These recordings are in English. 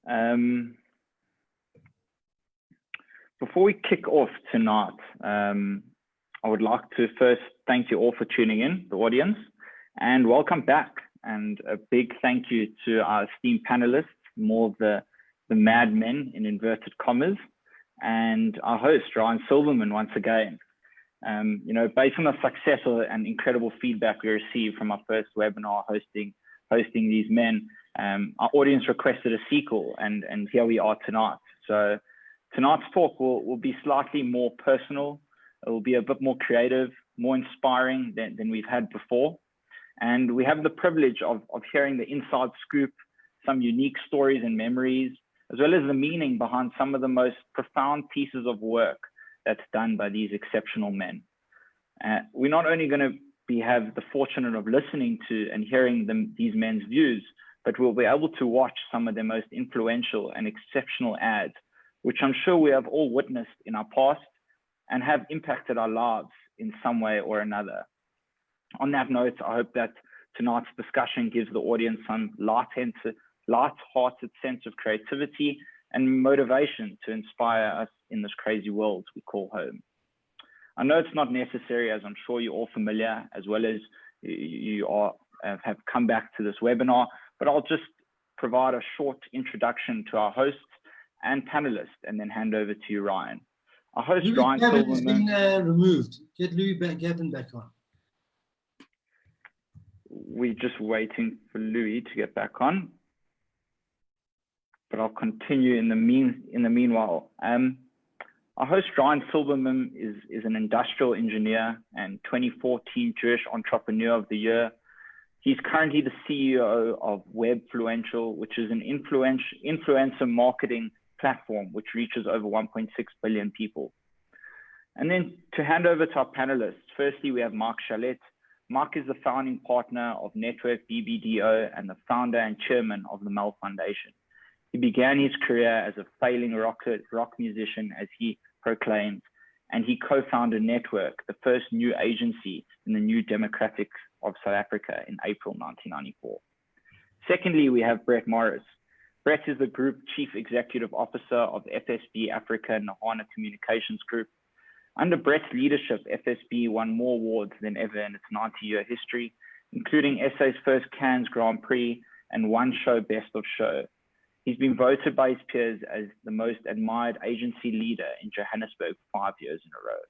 Um, Before we kick off tonight, I would like to first thank you all for tuning in, the audience, and welcome back. And a big thank you to our esteemed panelists, more of the madmen in inverted commas, and our host, Ryan Silverman, once again. Based on the success and incredible feedback we received from our first webinar hosting these men, our audience requested a sequel, and here we are tonight. So tonight's talk will be slightly more personal. It will be a bit more creative, more inspiring than we've had before. And we have the privilege of hearing the inside scoop, some unique stories and memories, as well as the meaning behind some of the most profound pieces of work that's done by these exceptional men. We're not only going to have the fortune of listening to and hearing these men's views, but we'll be able to watch some of their most influential and exceptional ads, which I'm sure we have all witnessed in our past and have impacted our lives in some way or another. On that note, I hope that tonight's discussion gives the audience some light-hearted sense of creativity and motivation to inspire us in this crazy world we call home. I know it's not necessary, as I'm sure you're all familiar, as well as you have come back to this webinar, but I'll just provide a short introduction to our hosts and panelists and then hand over to you, Ryan. Our host, Louis Ryan Gavin Silverman. has been removed. Get Louis Gavin back on. We're just waiting for Louis to get back on, but I'll continue in the meanwhile. Our host, Ryan Silverman, is an industrial engineer and 2014 Jewish Entrepreneur of the Year. He's currently the CEO of Webfluential, which is an influencer marketing platform which reaches over 1.6 billion people. And then to hand over to our panelists, firstly, we have Mark Chalette. Mark is the founding partner of Network BBDO and the founder and chairman of the Mel Foundation. He began his career as a failing rock musician, as he proclaimed, and he co-founded Network, the first new agency in the New Democratic of South Africa in April 1994. Secondly, we have Brett Morris. Brett is the Group Chief Executive Officer of FSB Africa Nahana Communications Group. Under Brett's leadership, FSB won more awards than ever in its 90-year history, including SA's first Cannes Grand Prix and One Show Best of Show. He's been voted by his peers as the most admired agency leader in Johannesburg 5 years in a row.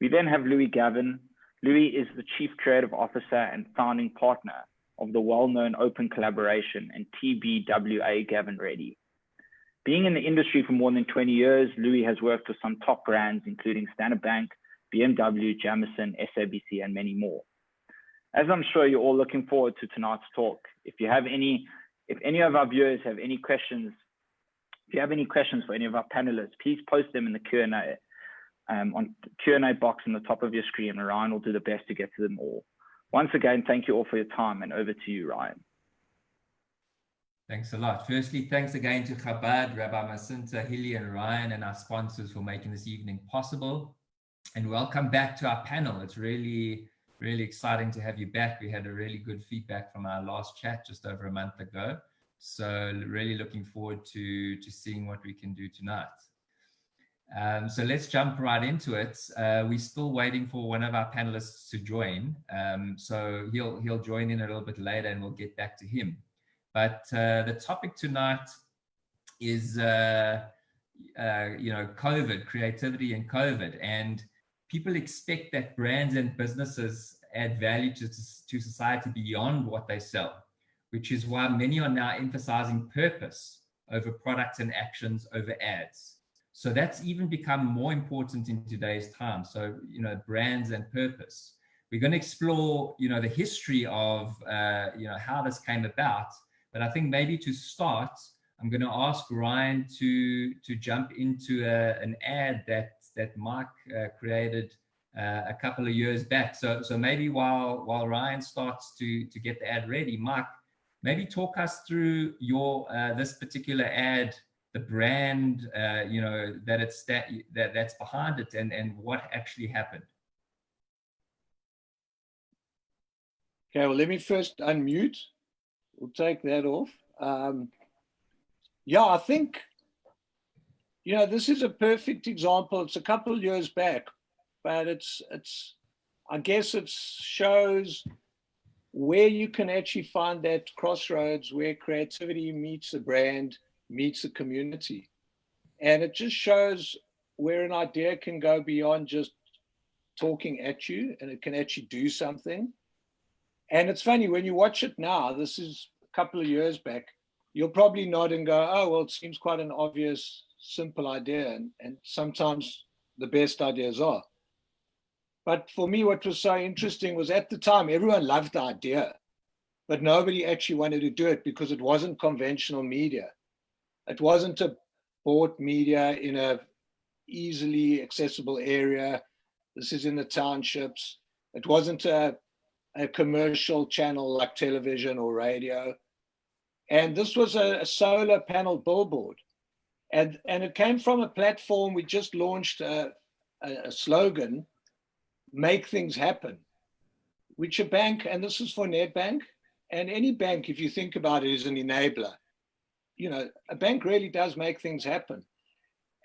We then have Louis Gavin. Louis is the Chief Creative Officer and founding partner of the well-known Open Collaboration and TBWA Gavin Reddy. Being in the industry for more than 20 years, Louis has worked with some top brands, including Standard Bank, BMW, Jamison, SABC, and many more. As I'm sure you're all looking forward to tonight's talk, if any of our viewers have any questions, for any of our panelists, please post them in the Q&A Q&A box on the top of your screen, and Ryan will do the best to get to them all. Once again, thank you all for your time, and over to you, Ryan. Thanks a lot. Firstly, thanks again to Chabad, Rabbi Masinta, Hilly, and Ryan, and our sponsors for making this evening possible. And welcome back to our panel. It's really exciting to have you back. We had a really good feedback from our last chat just over a month ago. So really looking forward to seeing what we can do tonight. So let's jump right into it. We're still waiting for one of our panelists to join. So he'll join in a little bit later and we'll get back to him. But the topic tonight is, COVID, creativity and COVID. And people expect that brands and businesses add value to society beyond what they sell, which is why many are now emphasizing purpose over products and actions over ads. So that's even become more important in today's time. So, brands and purpose. We're going to explore, the history of, how this came about. But I think maybe to start, I'm going to ask Ryan to jump into an ad that Mike created a couple of years back. So maybe while Ryan starts to get the ad ready, Mike, maybe talk us through your this particular ad, the brand, that's behind it, and what actually happened. Okay, well, let me first unmute. We'll take that off. Yeah, I think, this is a perfect example. It's a couple of years back, but I guess it shows where you can actually find that crossroads where creativity meets the brand, meets the community. And it just shows where an idea can go beyond just talking at you, and it can actually do something. And it's funny, when you watch it now, this is a couple of years back, you'll probably nod and go, oh, well, it seems quite an obvious, simple idea. And sometimes the best ideas are. But for me, what was so interesting was at the time, everyone loved the idea, but nobody actually wanted to do it because it wasn't conventional media. It wasn't a bought media in a easily accessible area. This is in the townships. It wasn't a commercial channel like television or radio. And this was a solar panel billboard. And it came from a platform. We just launched a slogan, make things happen, which a bank, and this is for Nedbank, and any bank, if you think about it, is an enabler. A bank really does make things happen.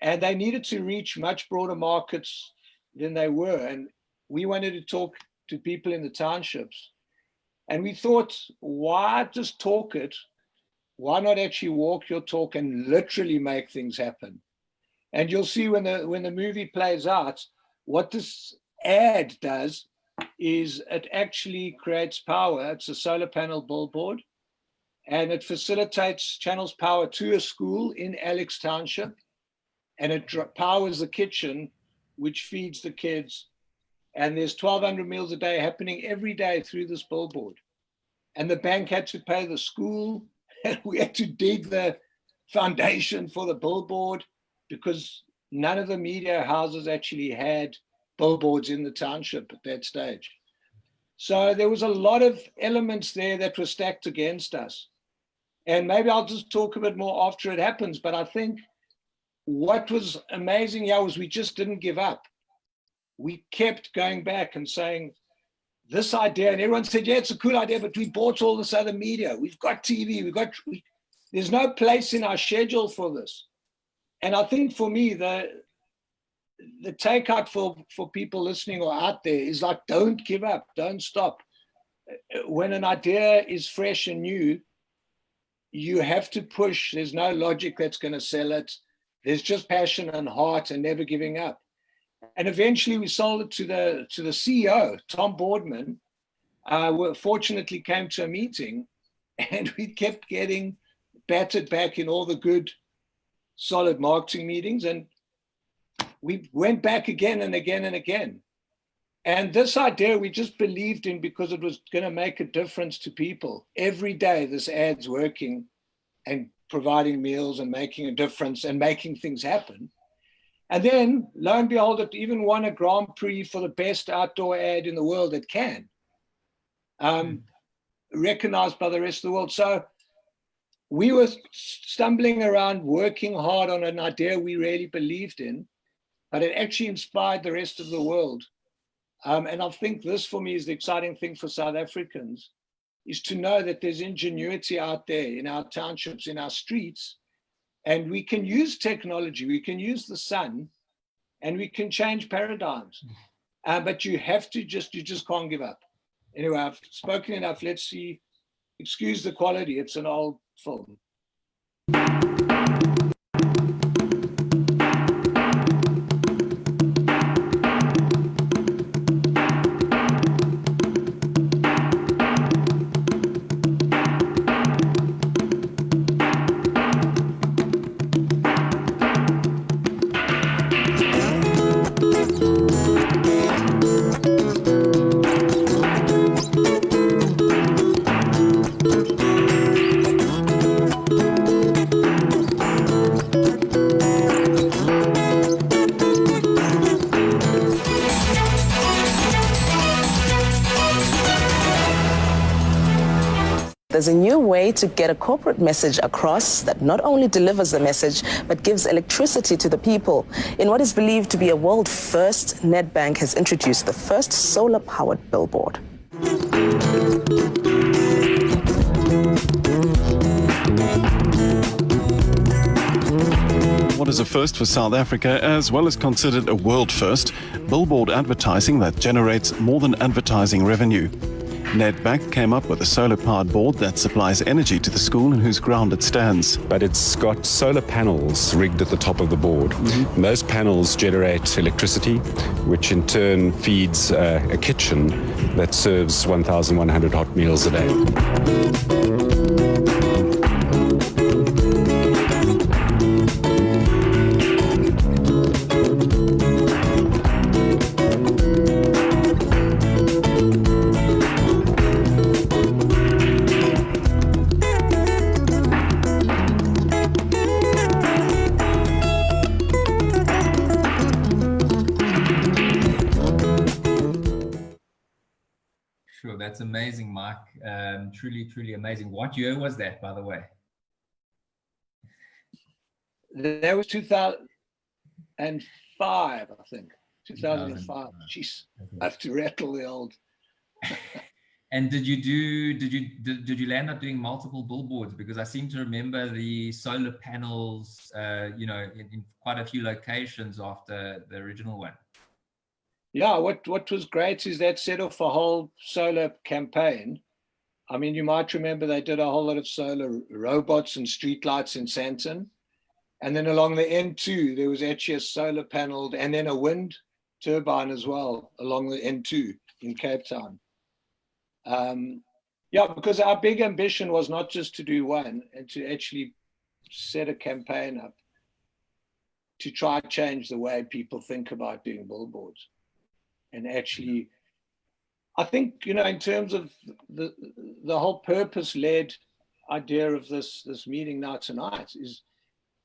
And they needed to reach much broader markets than they were. And we wanted to talk to people in the townships. And we thought, why just talk it? Why not actually walk your talk and literally make things happen? And you'll see when the movie plays out, what this ad does is it actually creates power. It's a solar panel billboard, and it facilitates, channels power to a school in Alex Township, and it powers the kitchen, which feeds the kids. And there's 1,200 meals a day happening every day through this billboard. And the bank had to pay the school, and we had to dig the foundation for the billboard because none of the media houses actually had billboards in the township at that stage. So there was a lot of elements there that were stacked against us. And maybe I'll just talk a bit more after it happens, but I think what was amazing here was we just didn't give up. We kept going back and saying, this idea, and everyone said, yeah, it's a cool idea, but we bought all this other media. We've got TV, there's no place in our schedule for this. And I think for me, the takeout for people listening or out there is like, don't give up, don't stop. When an idea is fresh and new, you have to push. There's no logic that's going to sell it. There's just passion and heart and never giving up. And eventually we sold it to the CEO, Tom Boardman. Fortunately came to a meeting, and we kept getting battered back in all the good, solid marketing meetings. And we went back again and again and again. And this idea we just believed in because it was going to make a difference to people. Every day this ad's working and providing meals and making a difference and making things happen. And then, lo and behold, it even won a Grand Prix for the best outdoor ad in the world it can, recognized by the rest of the world. So we were stumbling around, working hard on an idea we really believed in, but it actually inspired the rest of the world. And I think this, for me, is the exciting thing for South Africans, is to know that there's ingenuity out there in our townships, in our streets, and we can use technology, we can use the sun, and we can change paradigms. But you just can't give up. Anyway, I've spoken enough. Let's see. Excuse the quality. It's an old film. There's a new way to get a corporate message across that not only delivers the message, but gives electricity to the people. In what is believed to be a world first, Nedbank has introduced the first solar-powered billboard. as a first for South Africa, as well as considered a world first, billboard advertising that generates more than advertising revenue. Nedbank came up with a solar-powered board that supplies energy to the school in whose ground it stands. But it's got solar panels rigged at the top of the board. And those panels generate electricity, which in turn feeds a kitchen that serves 1,100 hot meals a day. Sure, that's amazing, Mike. Truly, truly amazing. What year was that, by the way? That was 2005, I think. 2005. Jeez, I have to rattle the old. And did you land up doing multiple billboards? Because I seem to remember the solar panels, you know, in quite a few locations after the original one. Yeah, what was great is that set off a whole solar campaign. I mean, you might remember they did a whole lot of solar robots and streetlights in Sandton. And then along the N2, there was actually a solar paneled and then a wind turbine as well along the N2 in Cape Town. Yeah, because our big ambition was not just to do one and to actually set a campaign up to try to change the way people think about doing billboards. And actually, I think, you know, in terms of the whole purpose-led idea of this meeting now tonight is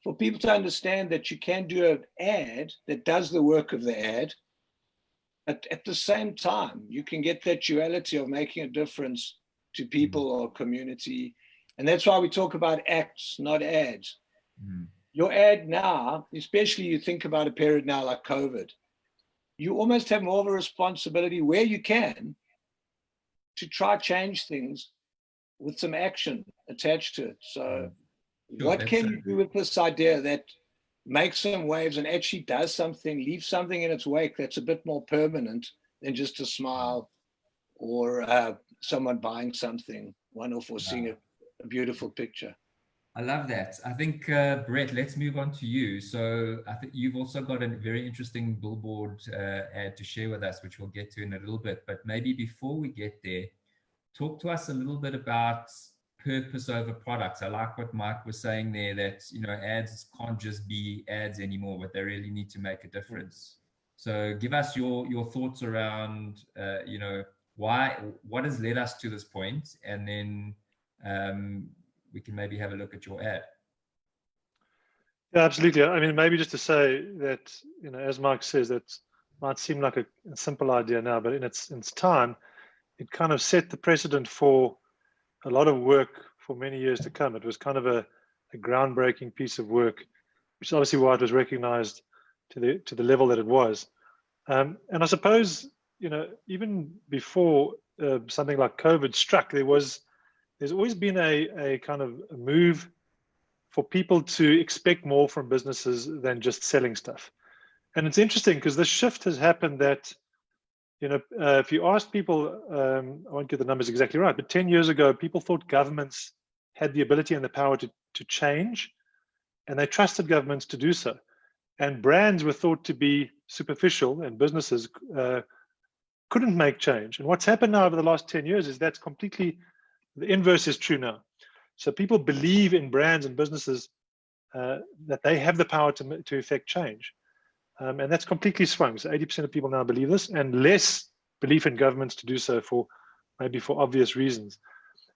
for people to understand that you can do an ad that does the work of the ad, but at the same time, you can get that duality of making a difference to people or community. And that's why we talk about acts, not ads. Your ad now, especially you think about a period now like COVID, you almost have more of a responsibility where you can to try change things with some action attached to it. So what can you do with this idea that makes some waves and actually does something, leaves something in its wake that's a bit more permanent than just a smile or someone buying something one-off or seeing a beautiful picture? I love that. I think, Brett, let's move on to you. So I think you've also got a very interesting billboard ad to share with us, which we'll get to in a little bit. But maybe before we get there, talk to us a little bit about purpose over products. I like what Mike was saying there, that, you know, ads can't just be ads anymore, but they really need to make a difference. So give us your thoughts around, you know, what has led us to this point, and then we can maybe have a look at your ad. Yeah, absolutely. I mean, maybe just to say that, you know, as Mike says, that might seem like a simple idea now, but in its time, it kind of set the precedent for a lot of work for many years to come. It was kind of a groundbreaking piece of work, which is obviously why it was recognized to the level that it was. And I suppose, you know, even before something like COVID struck, there's always been a kind of a move for people to expect more from businesses than just selling stuff. And it's interesting because this shift has happened that, you know, if you ask people, I won't get the numbers exactly right, but 10 years ago, people thought governments had the ability and the power to change, and they trusted governments to do so. And brands were thought to be superficial, and businesses couldn't make change. And what's happened now over the last 10 years is that's completely, the inverse is true now. So people believe in brands and businesses that they have the power to effect change. And that's completely swung. So 80% of people now believe this, and less belief in governments to do so for obvious reasons.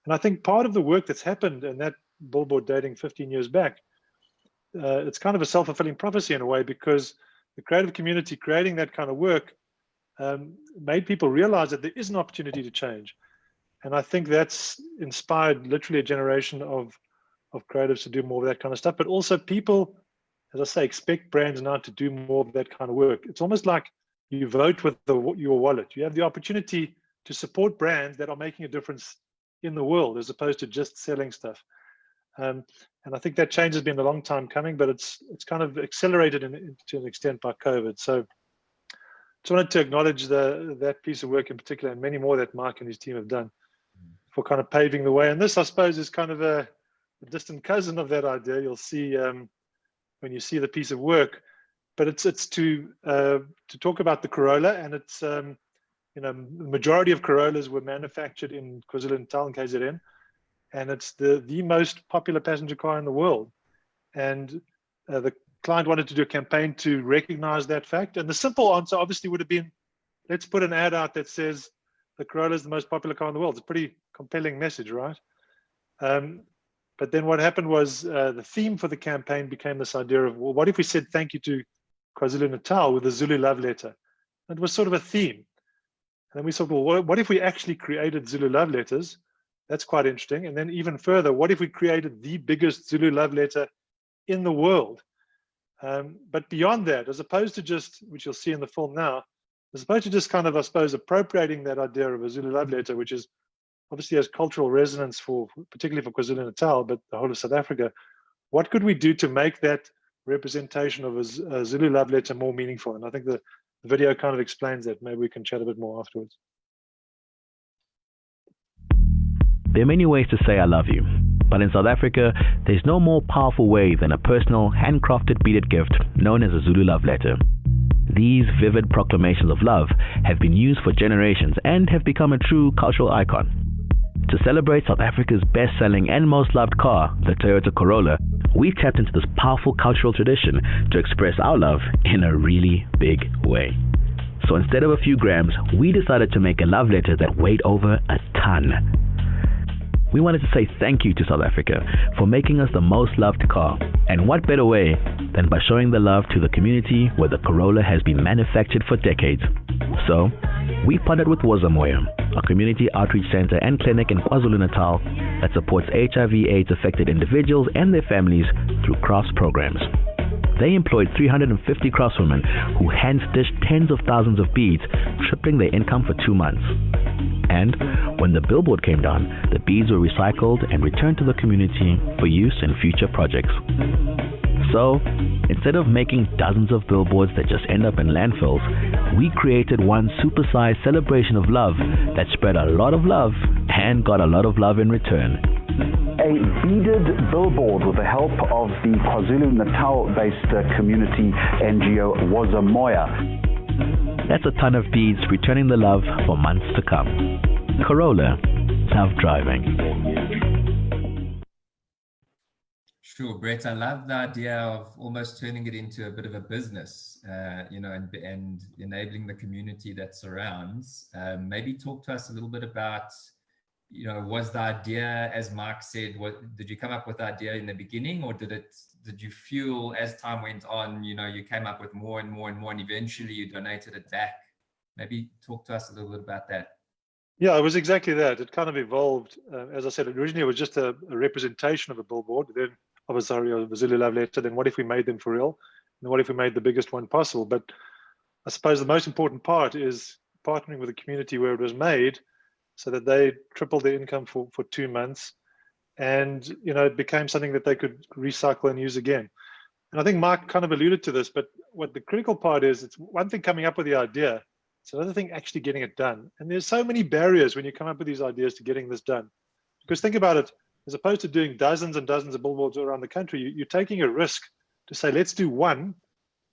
And I think part of the work that's happened, and that billboard dating 15 years back, it's kind of a self-fulfilling prophecy in a way, because the creative community creating that kind of work made people realize that there is an opportunity to change. And I think that's inspired literally a generation of creatives to do more of that kind of stuff. But also people, as I say, expect brands now to do more of that kind of work. It's almost like you vote with your wallet. You have the opportunity to support brands that are making a difference in the world, as opposed to just selling stuff. And I think that change has been a long time coming, but it's kind of accelerated to an extent by COVID. So just wanted to acknowledge that piece of work in particular, and many more that Mark and his team have done for kind of paving the way. And this, I suppose, is kind of a distant cousin of that idea. You'll see when you see the piece of work, but it's to talk about the Corolla, and it's you know, the majority of Corollas were manufactured in KwaZulu-Natal and KZN, and it's the most popular passenger car in the world. And the client wanted to do a campaign to recognize that fact. And the simple answer obviously would have been, let's put an ad out that says the Corolla is the most popular car in the world. It's a pretty compelling message, right? But then what happened was the theme for the campaign became this idea of, well, what if we said thank you to KwaZulu-Natal with a Zulu love letter? And it was sort of a theme. And then we thought, well, what if we actually created Zulu love letters? That's quite interesting. And then even further, what if we created the biggest Zulu love letter in the world? But beyond that, as opposed to just, which you'll see in the film now, as opposed to just kind of, I suppose, appropriating that idea of a Zulu love letter, which is obviously has cultural resonance for, particularly for KwaZulu-Natal, but the whole of South Africa, what could we do to make that representation of a Zulu love letter more meaningful? And I think the video kind of explains that. Maybe we can chat a bit more afterwards. There are many ways to say I love you, but in South Africa, there's no more powerful way than a personal, handcrafted beaded gift known as a Zulu love letter. These vivid proclamations of love have been used for generations and have become a true cultural icon. To celebrate South Africa's best-selling and most loved car, the Toyota Corolla, we've tapped into this powerful cultural tradition to express our love in a really big way. So instead of a few grams, we decided to make a love letter that weighed over a ton. We wanted to say thank you to South Africa for making us the most loved car. And what better way than by showing the love to the community where the Corolla has been manufactured for decades. So, we partnered with Wozamoya, a community outreach center and clinic in KwaZulu-Natal that supports HIV/AIDS affected individuals and their families through crafts programs. They employed 350 craftswomen who hand-stitched tens of thousands of beads, tripling their income for 2 months. And when the billboard came down, the beads were recycled and returned to the community for use in future projects. So, instead of making dozens of billboards that just end up in landfills, we created one supersized celebration of love that spread a lot of love and got a lot of love in return. A beaded billboard with the help of the KwaZulu-Natal-based community NGO Wozamoya. That's a ton of beads returning the love for months to come. Corolla, love driving. Sure, Brett, I love the idea of almost turning it into a bit of a business, you know, and enabling the community that surrounds. Maybe talk to us a little bit about, you know, was the idea, as Mark said, did you come up with the idea in the beginning, or did you feel as time went on, you know, you came up with more and more and more, and eventually you donated it back? Maybe talk to us a little bit about that. Yeah, it was exactly that. It kind of evolved. As I said, originally it was just a representation of a billboard, then of a Zulu love letter. Then what if we made them for real? And what if we made the biggest one possible? But I suppose the most important part is partnering with the community where it was made, so that they tripled their income for 2 months. And, you know, it became something that they could recycle and use again. And I think Mark kind of alluded to this, but what the critical part is, it's one thing coming up with the idea, it's another thing actually getting it done. And there's so many barriers when you come up with these ideas to getting this done. Because think about it, as opposed to doing dozens and dozens of billboards around the country, you're taking a risk to say, let's do one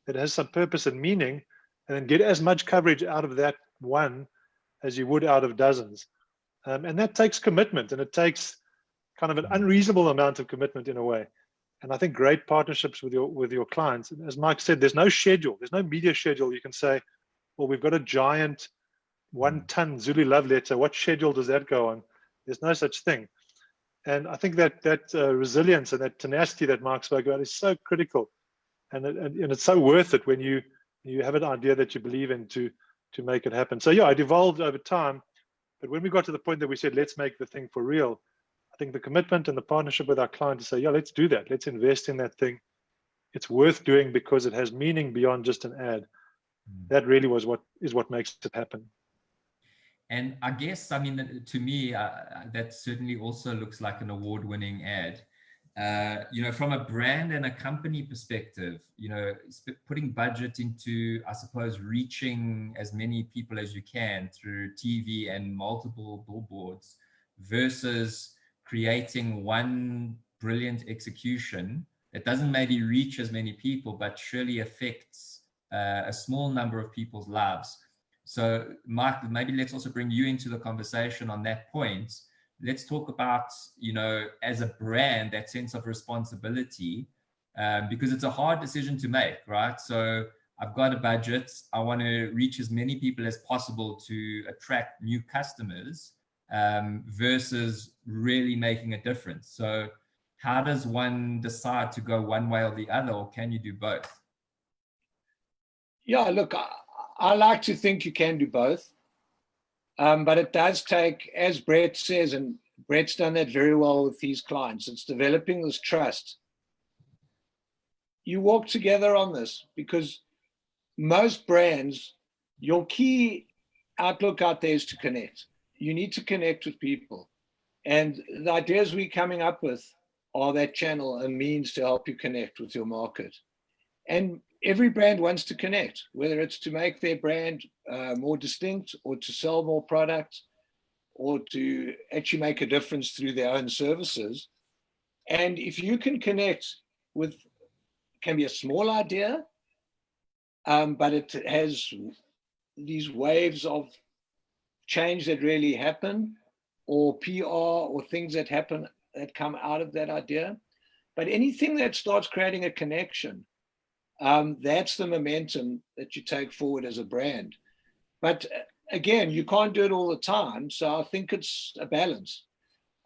that has some purpose and meaning, and then get as much coverage out of that one as you would out of dozens. And that takes commitment, and it takes kind of an unreasonable amount of commitment in a way. And I think great partnerships with your clients. As Mark said, there's no schedule. There's no media schedule. You can say, well, we've got a giant 1-ton Zulu love letter. What schedule does that go on? There's no such thing. And I think that resilience and that tenacity that Mark spoke about is so critical. And it's so worth it when you have an idea that you believe in to make it happen. So yeah, it evolved over time. But when we got to the point that we said, let's make the thing for real, I think the commitment and the partnership with our client to say, yeah, let's do that. Let's invest in that thing. It's worth doing because it has meaning beyond just an ad. That really was what makes it happen. And I guess, I mean, to me, that certainly also looks like an award-winning ad. You know, from a brand and a company perspective, you know, putting budget into, I suppose, reaching as many people as you can through TV and multiple billboards versus creating one brilliant execution that doesn't maybe reach as many people, but surely affects a small number of people's lives. So, Mark, maybe let's also bring you into the conversation on that point. Let's talk about, you know, as a brand, that sense of responsibility, because it's a hard decision to make, right? So I've got a budget. I want to reach as many people as possible to attract new customers, versus really making a difference. So how does one decide to go one way or the other, or can you do both? Yeah, look, I like to think you can do both. But it does take, as Brett says, and Brett's done that very well with his clients, it's developing this trust. You walk together on this, because most brands, your key outlook out there is to connect. You need to connect with people. And the ideas we're coming up with are that channel, a means to help you connect with your market. And every brand wants to connect, whether it's to make their brand more distinct, or to sell more products, or to actually make a difference through their own services. And if you can connect with, can be a small idea, but it has these waves of change that really happen, or PR, or things that happen that come out of that idea. But anything that starts creating a connection, that's the momentum that you take forward as a brand. But again, you can't do it all the time. So I think it's a balance.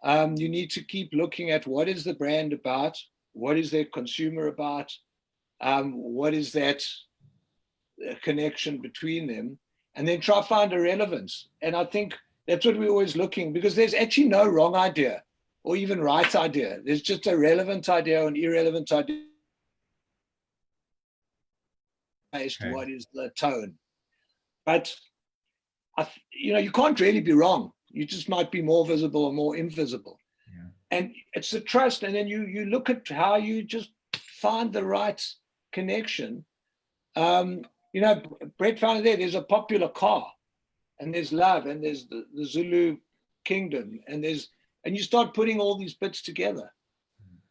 You need to keep looking at what is the brand about, what is their consumer about, what is that connection between them, and then try to find a relevance. And I think that's what we're always looking, because there's actually no wrong idea or even right idea. There's just a relevant idea or an irrelevant idea as to what is the tone. But you know, you can't really be wrong. You just might be more visible or more invisible. Yeah. And it's the trust. And then you look at how you just find the right connection. You know, Brett found it there's a popular car, and there's love, and there's the Zulu kingdom, and you start putting all these bits together.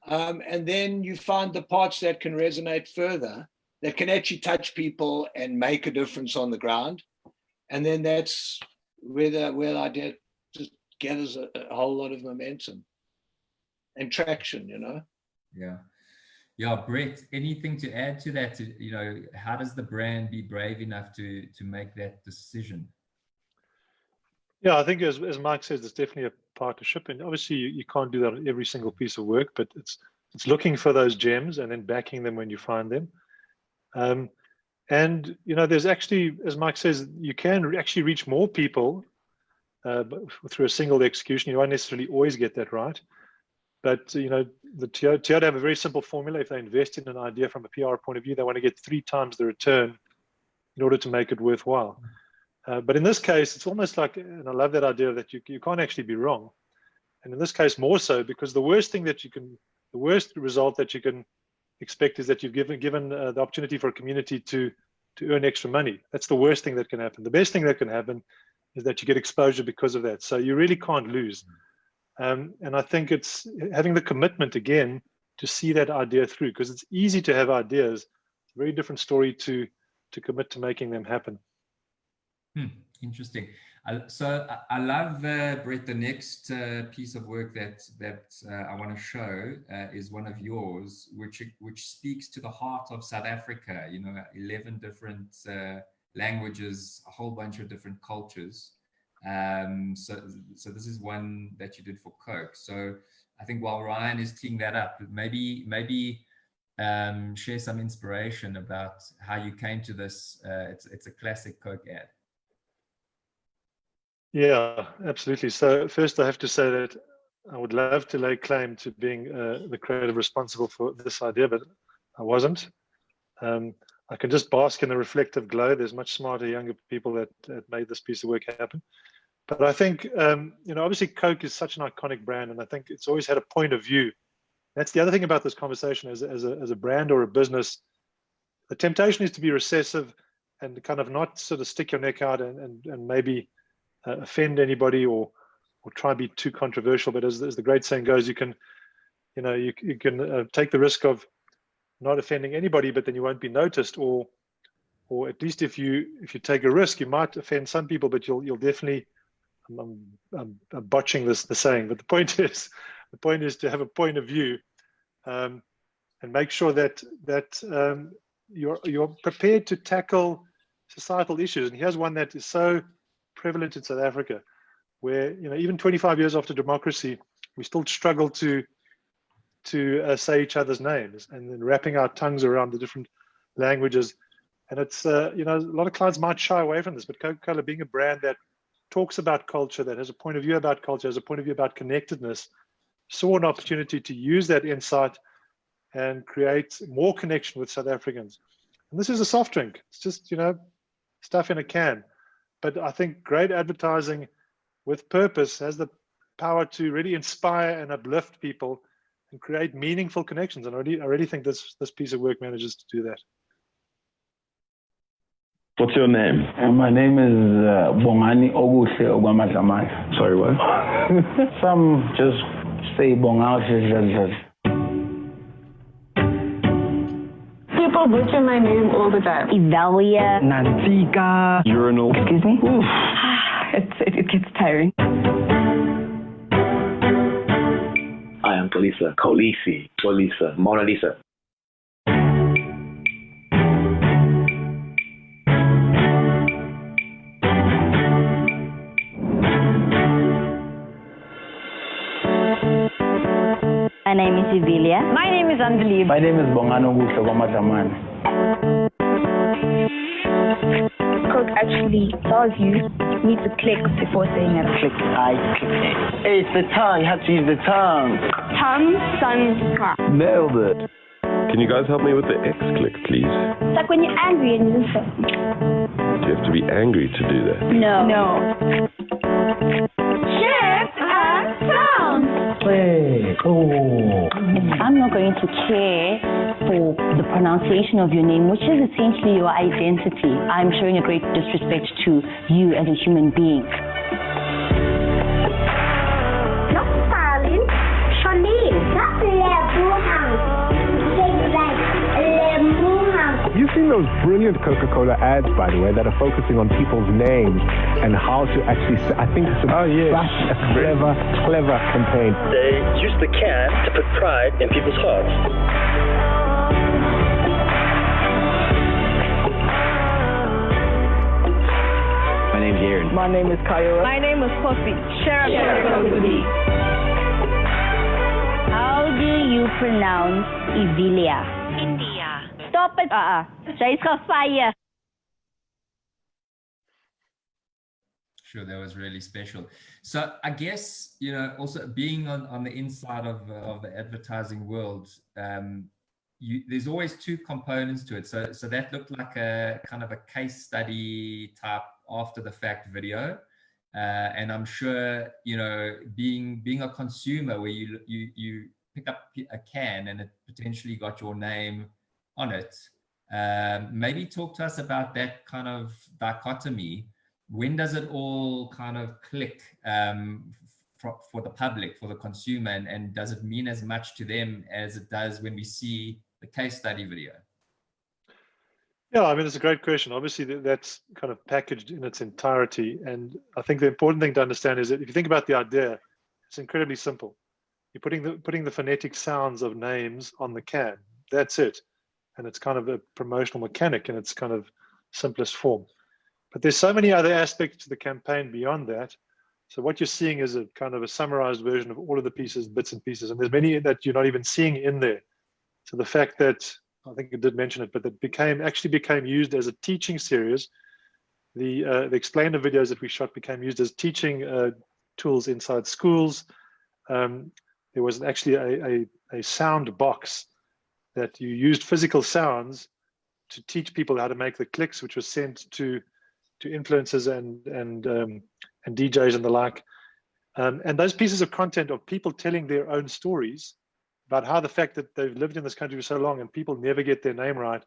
And then you find the parts that can resonate further, that can actually touch people and make a difference on the ground. And then that's where the idea just gathers a whole lot of momentum and traction, you know? Yeah. Yeah, Brett, anything to add to that? You know, how does the brand be brave enough to make that decision? Yeah, I think as Mike says, it's definitely a partnership. And obviously you can't do that on every single piece of work, but it's looking for those gems and then backing them when you find them. And, you know, there's actually, as Mike says, you can actually reach more people through a single execution. You won't necessarily always get that right. But, you know, the Toyota have a very simple formula. If they invest in an idea from a PR point of view, they want to get 3 times the return in order to make it worthwhile. But in this case, it's almost like, and I love that idea that you can't actually be wrong. And in this case, more so, because the worst result that you can expect is that you've given the opportunity for a community to earn extra money. That's the worst thing that can happen. The best thing that can happen is that you get exposure because of that. So you really can't lose. And I think it's having the commitment again to see that idea through, because it's easy to have ideas. It's a very different story to commit to making them happen. Interesting. So I love, Brett, the next piece of work that I want to show is one of yours, which speaks to the heart of South Africa. You know, 11 different languages, a whole bunch of different cultures. So this is one that you did for Coke. So I think while Ryan is teeing that up, maybe share some inspiration about how you came to this. It's a classic Coke ad. Yeah, absolutely. So first I have to say that I would love to lay claim to being the creative responsible for this idea, but I wasn't. I can just bask in the reflective glow. There's much smarter, younger people that made this piece of work happen. But I think, you know, obviously Coke is such an iconic brand, and I think it's always had a point of view That's the other thing about this conversation as a brand or a business. The temptation is to be recessive and kind of not sort of stick your neck out and maybe offend anybody or try and be too controversial. But as the great saying goes, you can take the risk of not offending anybody, but then you won't be noticed, or at least if you take a risk, you might offend some people, but you'll definitely. I'm botching the saying, but the point is to have a point of view, and make sure that you're prepared to tackle societal issues. And here's one that is so prevalent in South Africa, where even 25 years after democracy, we still struggle to say each other's names, and then wrapping our tongues around the different languages. And it's a lot of clients might shy away from this, but Coca-Cola, being a brand that talks about culture, that has a point of view about culture, has a point of view about connectedness, saw an opportunity to use that insight and create more connection with South Africans. And this is a soft drink. It's just, stuff in a can. But I think great advertising with purpose has the power to really inspire and uplift people and create meaningful connections. And I really think this piece of work manages to do that. What's your name? My name is Bongani Oguse Ogwamazamani. Sorry, what? Some just say Bongani. People butcher my name all the time. Idalia. Nantika. Urinal. Excuse me? It gets tiring. I am Polisa. Kolisi. Polisa. Mona Lisa. My name is Ivilia. My name is Andali. My name is Bongano Gushogomatamani. Coke actually tells you need to click before saying it. Click. I click. Hey, it's the tongue. You have to use the tongue. Tongue, sun, car. Nailed it. Can you guys help me with the X click, please? It's like when you're angry and you say. Do you have to be angry to do that? No. Shape and sound. Hey, oh. I'm not going to care for the pronunciation of your name, which is essentially your identity. I'm showing a great disrespect to you as a human being. Not Stalin, Chanel, not You've seen those brilliant Coca-Cola ads, by the way, that are focusing on people's names and how to actually, I think it's a clever campaign. They use the can to put pride in people's hearts. My name's Aaron. My name is Kyle. My name is Poppy. Share How do you pronounce Ivilia? India. Stop it. Jy's got fire. Sure, that was really special. So I guess, also being on the inside of the advertising world, there's always two components to it. So that looked like a kind of a case study type after the fact video. And I'm sure, being a consumer where you pick up a can and it potentially got your name on it. Maybe talk to us about that kind of dichotomy. When does it all kind of click for the public, for the consumer, and does it mean as much to them as it does when we see the case study video? Yeah, I mean, it's a great question. Obviously, that's kind of packaged in its entirety. And I think the important thing to understand is that if you think about the idea, it's incredibly simple. You're putting the phonetic sounds of names on the can. That's it. And it's kind of a promotional mechanic in its kind of simplest form. But there's so many other aspects to the campaign beyond that. So what you're seeing is a kind of a summarized version of all of the pieces, bits and pieces. And there's many that you're not even seeing in there. So the fact that, I think it did mention it, but that actually became used as a teaching series. The explainer videos that we shot became used as teaching tools inside schools. There was actually a sound box that you used physical sounds to teach people how to make the clicks, which was sent to influencers and DJs and the like. And those pieces of content of people telling their own stories about how the fact that they've lived in this country for so long and people never get their name right,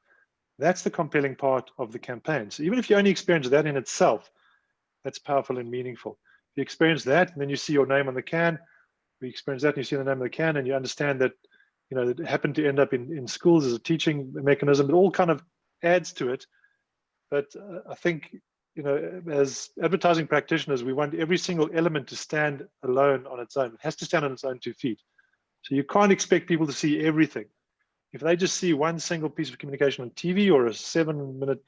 that's the compelling part of the campaign. So even if you only experience that in itself, that's powerful and meaningful. If you experience that, and then you see your name on the can, we experience that and you see the name on the can, and you understand that, you know, it happened to end up in schools as a teaching mechanism. It all kind of adds to it. But I think, you know, as advertising practitioners, we want every single element to stand alone on its own. It has to stand on its own 2 feet. So you can't expect people to see everything. If they just see one single piece of communication on TV or a 7-minute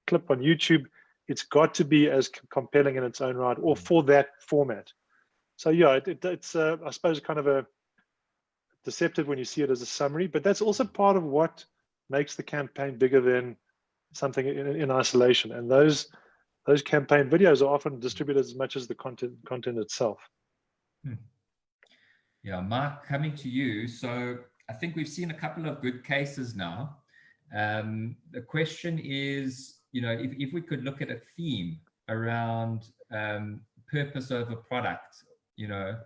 clip on YouTube, it's got to be as compelling in its own right, or for that format. So yeah, it's I suppose kind of a deceptive when you see it as a summary, but that's also part of what makes the campaign bigger than something in isolation. And those campaign videos are often distributed as much as the content itself. Yeah, Mark, coming to you. So I think we've seen a couple of good cases now. The question is, you know, if we could look at a theme around purpose over product, you know,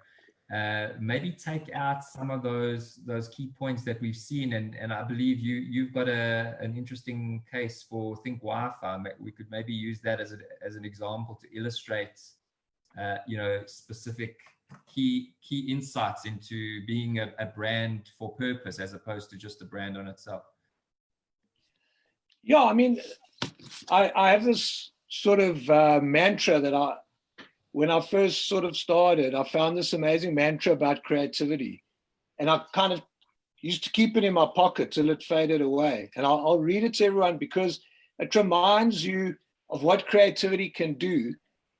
maybe take out some of those key points that we've seen, and I believe you've got an interesting case for Think Wi-Fi. We could maybe use that as an example to illustrate, you know, specific key insights into being a brand for purpose as opposed to just a brand on itself. Yeah, I mean, I have this sort of mantra that when I first sort of started, I found this amazing mantra about creativity. And I kind of used to keep it in my pocket till it faded away. And I'll read it to everyone because it reminds you of what creativity can do.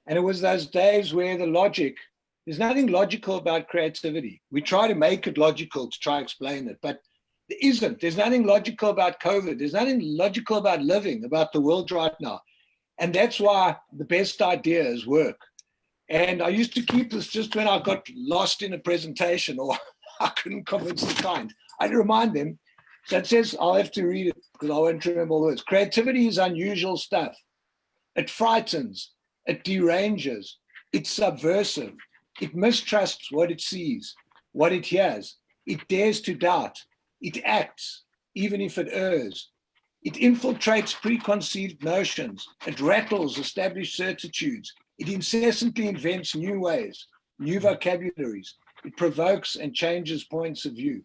And it was those days where there's nothing logical about creativity. We try to make it logical to try to explain it, but there isn't. There's nothing logical about COVID. There's nothing logical about living, about the world right now. And that's why the best ideas work. And I used to keep this just when I got lost in a presentation or I couldn't convince the client. I'd remind them. So it says, I'll have to read it because I won't remember all the words. Creativity is unusual stuff. It frightens. It deranges. It's subversive. It mistrusts what it sees, what it hears. It dares to doubt. It acts, even if it errs. It infiltrates preconceived notions. It rattles established certitudes. It incessantly invents new ways, new vocabularies. It provokes and changes points of view.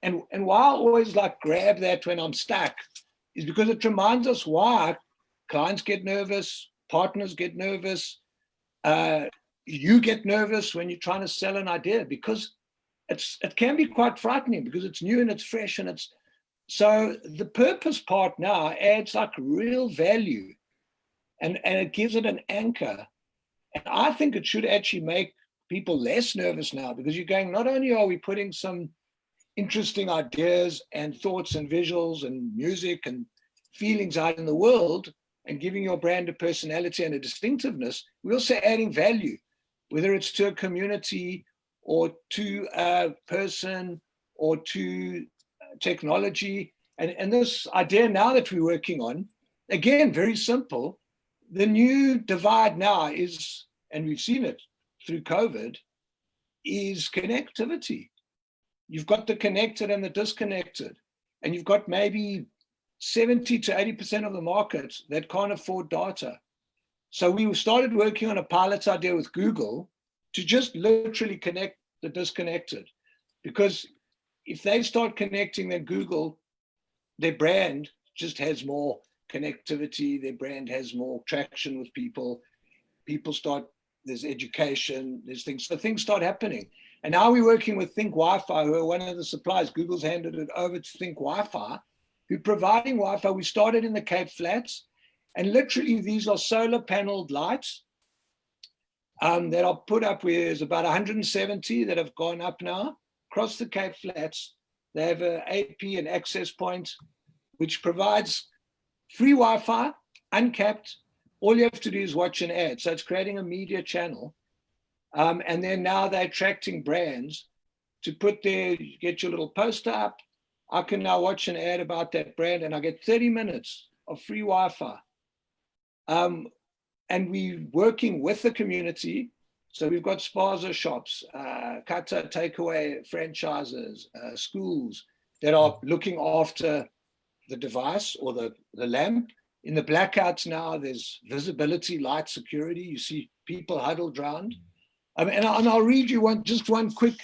And why I always like grab that when I'm stuck is because it reminds us why clients get nervous, partners get nervous, you get nervous when you're trying to sell an idea, because it can be quite frightening because it's new and it's fresh, and it's so the purpose part now adds like real value, and it gives it an anchor. And I think it should actually make people less nervous now, because you're going, not only are we putting some interesting ideas and thoughts and visuals and music and feelings out in the world and giving your brand a personality and a distinctiveness, we're also adding value, whether it's to a community or to a person or to technology. And this idea now that we're working on, again, very simple. The new divide now is, and we've seen it through COVID, is connectivity. You've got the connected and the disconnected, and you've got maybe 70 to 80% of the market that can't afford data. So we started working on a pilot idea with Google to just literally connect the disconnected, because if they start connecting, then Google, their brand just has more connectivity, their brand has more traction with people, there's education, there's things, so things start happening. And now we're working with Think Wi-Fi, who are one of the suppliers. Google's handed it over to Think Wi-Fi, who are providing Wi-Fi. We started in the Cape Flats, and literally these are solar paneled lights that are put up. There's about 170 that have gone up now across the Cape Flats. They have an AP, an access point, which provides free Wi-Fi, uncapped. All you have to do is watch an ad. So it's creating a media channel. And then now they're attracting brands to put get your little poster up. I can now watch an ad about that brand and I get 30 minutes of free Wi-Fi. And we're working with the community. So we've got spaza shops, kata takeaway franchises, schools that are looking after the device or the lamp. In the blackouts now, there's visibility, light security. You see people huddled around. And I'll read you just one quick.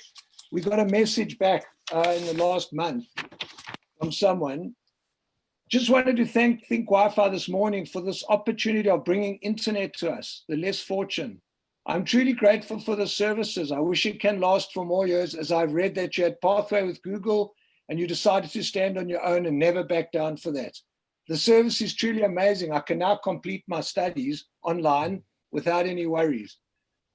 We got a message back in the last month from someone. Just wanted to thank Think Wi-Fi this morning for this opportunity of bringing internet to us, the less fortunate. I'm truly grateful for the services. I wish it can last for more years, as I've read that you had Pathway with Google and you decided to stand on your own and never back down for that. The service is truly amazing. I can now complete my studies online without any worries.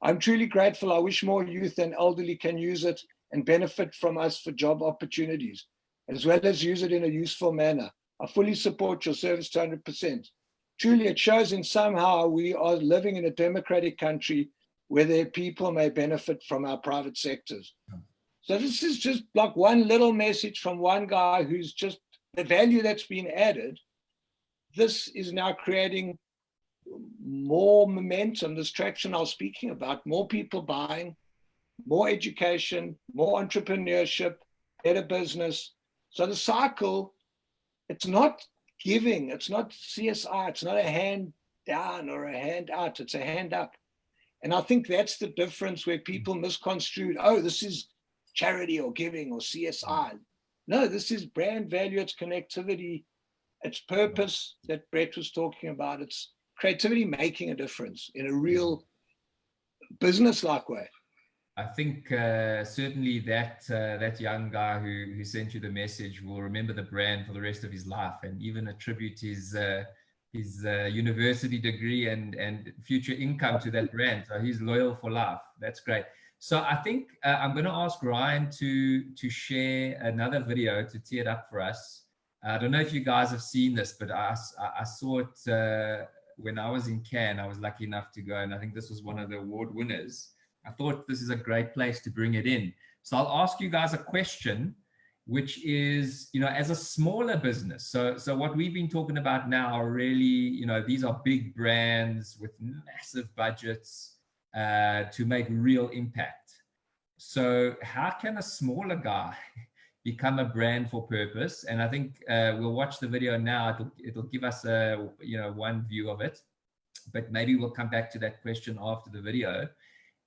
I'm truly grateful. I wish more youth and elderly can use it and benefit from us for job opportunities, as well as use it in a useful manner. I fully support your service to 100%. Truly, it shows in somehow we are living in a democratic country where their people may benefit from our private sectors. So this is just like one little message from one guy who's just the value that's been added. This is now creating more momentum, this traction I was speaking about, more people buying, more education, more entrepreneurship, better business. So the cycle, it's not giving, it's not CSI, it's not a hand down or a hand out, it's a hand up. And I think that's the difference where people misconstrued, oh, this is charity or giving or CSI. No, this is brand value, it's connectivity, it's purpose that Brett was talking about. It's creativity making a difference in a real business-like way. I think certainly that young guy who sent you the message will remember the brand for the rest of his life, and even attribute his university degree and future income to that brand. So he's loyal for life. That's great. So I think I'm going to ask Ryan to share another video to tee it up for us. I don't know if you guys have seen this, but I saw it when I was in Cannes. I was lucky enough to go, and I think this was one of the award winners. I thought this is a great place to bring it in. So I'll ask you guys a question, which is, as a smaller business. So what we've been talking about now are really, these are big brands with massive budgets to make real impact. So how can a smaller guy become a brand for purpose? And I think we'll watch the video now. It'll give us one view of it, but maybe we'll come back to that question after the video.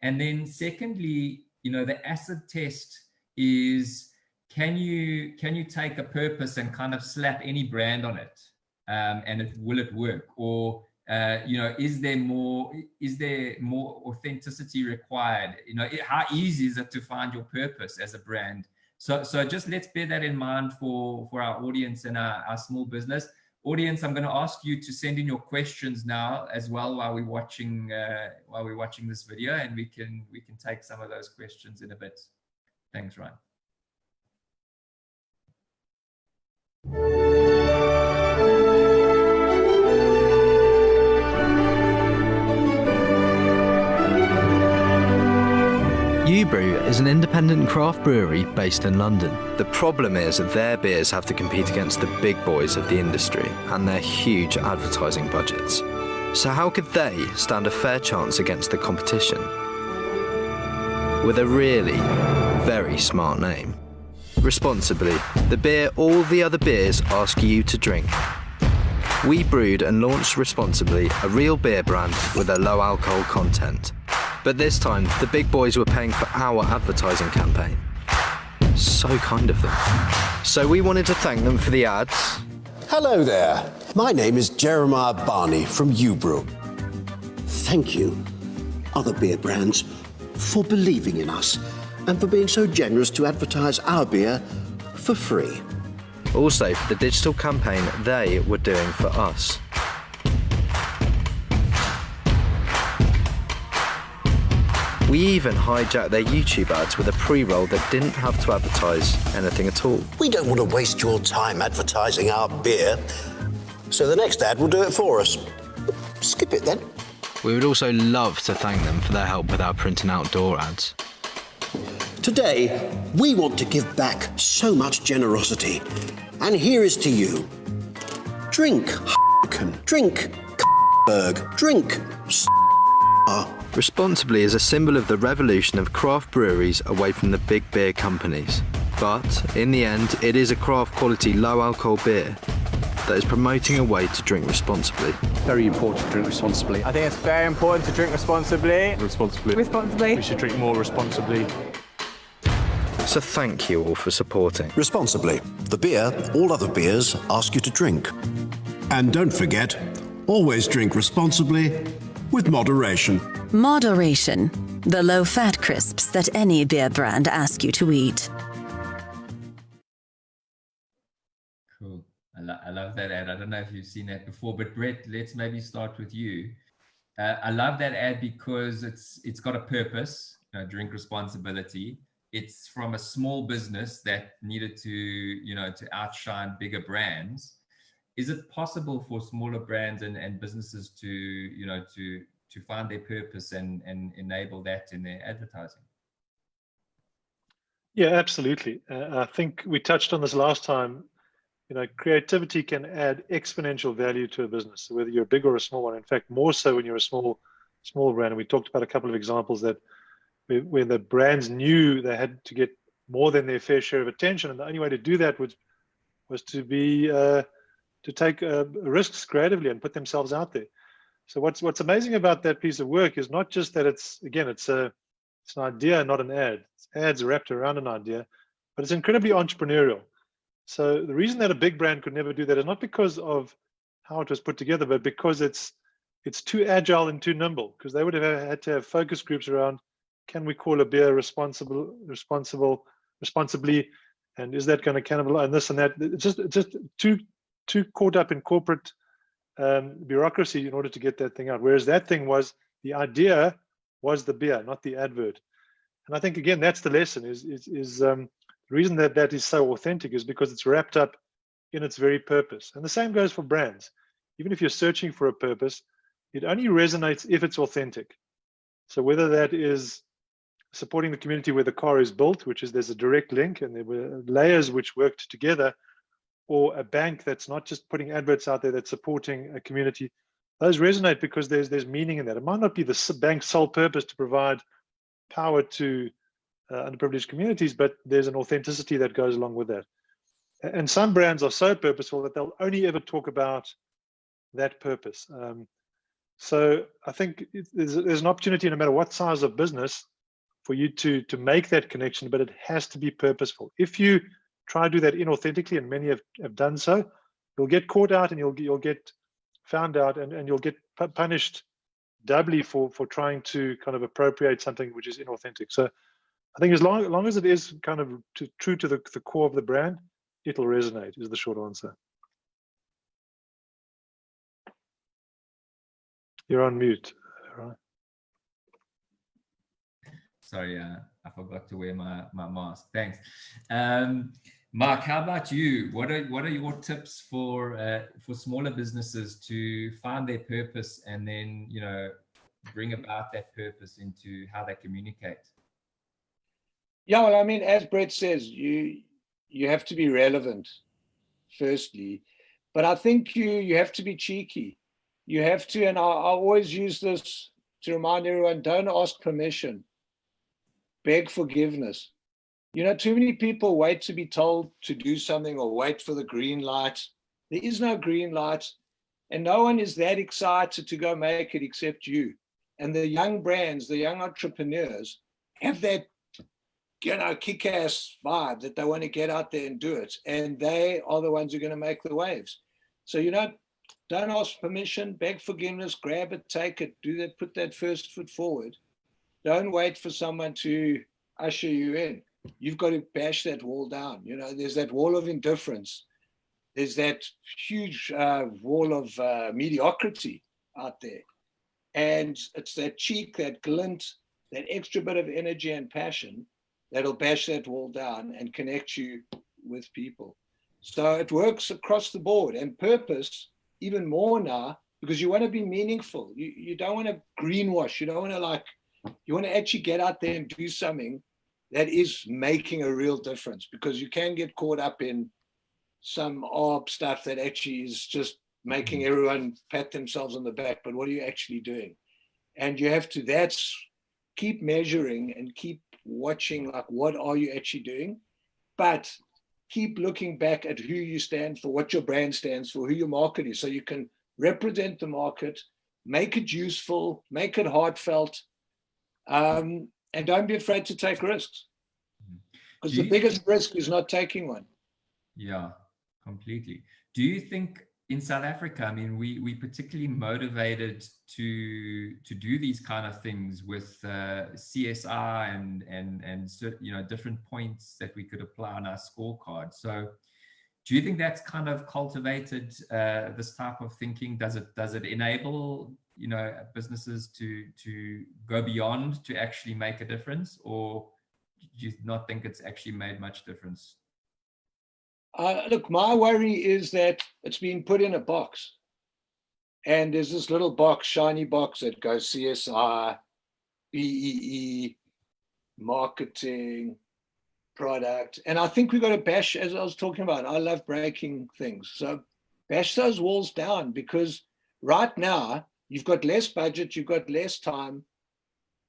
And then secondly, the acid test is, can you take a purpose and kind of slap any brand on it, and will it work? Or is there more authenticity required? How easy is it to find your purpose as a brand? So just let's bear that in mind for our audience and our small business. Audience, I'm going to ask you to send in your questions now as well while we're watching this video, and we can take some of those questions in a bit. Thanks, Ryan. Ubrew is an independent craft brewery based in London. The problem is that their beers have to compete against the big boys of the industry and their huge advertising budgets. So how could they stand a fair chance against the competition? With a really very smart name. Responsibly, the beer all the other beers ask you to drink. We brewed and launched Responsibly, a real beer brand with a low alcohol content. But this time, the big boys were paying for our advertising campaign. So kind of them. So we wanted to thank them for the ads. Hello there. My name is Jeremiah Barney from Ubrew. Thank you, other beer brands, for believing in us and for being so generous to advertise our beer for free. Also for the digital campaign they were doing for us. We even hijacked their YouTube ads with a pre-roll that didn't have to advertise anything at all. We don't want to waste your time advertising our beer, so the next ad will do it for us. Skip it then. We would also love to thank them for their help with our print and outdoor ads. Today, we want to give back so much generosity, and here is to you. Drink, drink, drink, Responsibly is a symbol of the revolution of craft breweries away from the big beer companies. But in the end, it is a craft quality low alcohol beer that is promoting a way to drink responsibly. Very important to drink responsibly. I think it's very important to drink responsibly. Responsibly. We should drink more responsibly. So thank you all for supporting. Responsibly, the beer all other beers ask you to drink. And don't forget, always drink responsibly with moderation. Moderation, the low-fat crisps that any beer brand asks you to eat. Cool. I love that ad. I don't know if you've seen that before, but Brett, let's maybe start with you. I love that ad because it's got a purpose, drink responsibly. It's from a small business that needed to outshine bigger brands. Is it possible for smaller brands and businesses to find their purpose and enable that in their advertising? Yeah, absolutely. I think we touched on this last time. Creativity can add exponential value to a business, whether you're a big or a small one. In fact, more so when you're a small brand. And we talked about a couple of examples that when the brands knew they had to get more than their fair share of attention, and the only way to do that was to take risks creatively and put themselves out there. So what's amazing about that piece of work is not just that it's an idea, not an ad. It's ads wrapped around an idea, but it's incredibly entrepreneurial. So the reason that a big brand could never do that is not because of how it was put together, but because it's too agile and too nimble. Because they would have had to have focus groups around, can we call a beer responsibly, and is that going to cannibalize and this and that? It's just too caught up in corporate bureaucracy in order to get that thing out. Whereas that thing was, the idea was the beer, not the advert. And I think again that's the lesson. Is the reason that is so authentic is because it's wrapped up in its very purpose. And the same goes for brands. Even if you're searching for a purpose, it only resonates if it's authentic. So whether that is supporting the community where the car is built, which is there's a direct link and there were layers which worked together, or a bank that's not just putting adverts out there that's supporting a community, those resonate because there's meaning in that. It might not be the bank's sole purpose to provide power to underprivileged communities, but there's an authenticity that goes along with that. And some brands are so purposeful that they'll only ever talk about that purpose. So I think there's an opportunity, no matter what size of business, for you to make that connection, but it has to be purposeful. If you try to do that inauthentically, and many have done so, you'll get caught out and you'll get found out and you'll get punished doubly for trying to kind of appropriate something which is inauthentic. So I think as long as it is kind of true to the core of the brand, it'll resonate, is the short answer. You're on mute, right? Sorry, I forgot to wear my mask. Thanks. Mark, how about you? What are your tips for smaller businesses to find their purpose and then bring about that purpose into how they communicate? Yeah, well, I mean, as Brett says, you have to be relevant, firstly, but I think you have to be cheeky. You have to, and I always use this to remind everyone: don't ask permission, beg forgiveness. Too many people wait to be told to do something or wait for the green light. There is no green light, and no one is that excited to go make it except you. And the young brands, the young entrepreneurs have that, kick-ass vibe that they want to get out there and do it. And they are the ones who are going to make the waves. So, don't ask permission, beg forgiveness, grab it, take it, do that, put that first foot forward. Don't wait for someone to usher you in. You've got to bash that wall down. There's that wall of indifference. There's that huge wall of mediocrity out there. And it's that cheek, that glint, that extra bit of energy and passion that'll bash that wall down and connect you with people. So it works across the board, and purpose even more now, because you want to be meaningful. You don't want to greenwash. You don't want to you want to actually get out there and do something that is making a real difference, because you can get caught up in some stuff that actually is just making everyone pat themselves on the back. But what are you actually doing? And you have to, keep measuring and keep watching, like, what are you actually doing? But keep looking back at who you stand for, what your brand stands for, who your market is, so you can represent the market, make it useful, make it heartfelt, and don't be afraid to take risks. Because the biggest risk is not taking one. Yeah, completely. Do you think in South Africa, I mean, we particularly motivated to do these kind of things with CSR and you know, different points that we could apply on our scorecard. So do you think that's kind of cultivated this type of thinking? Does it enable, you know, businesses to go beyond to actually make a difference, or do you not think it's actually made much difference? Look, my worry is that it's been put in a box, and there's this little box, shiny box, that goes CSR, BEE, marketing, product. And I think we've got to bash, as I was talking about, I love breaking things. So bash those walls down, because right now you've got less budget, you've got less time.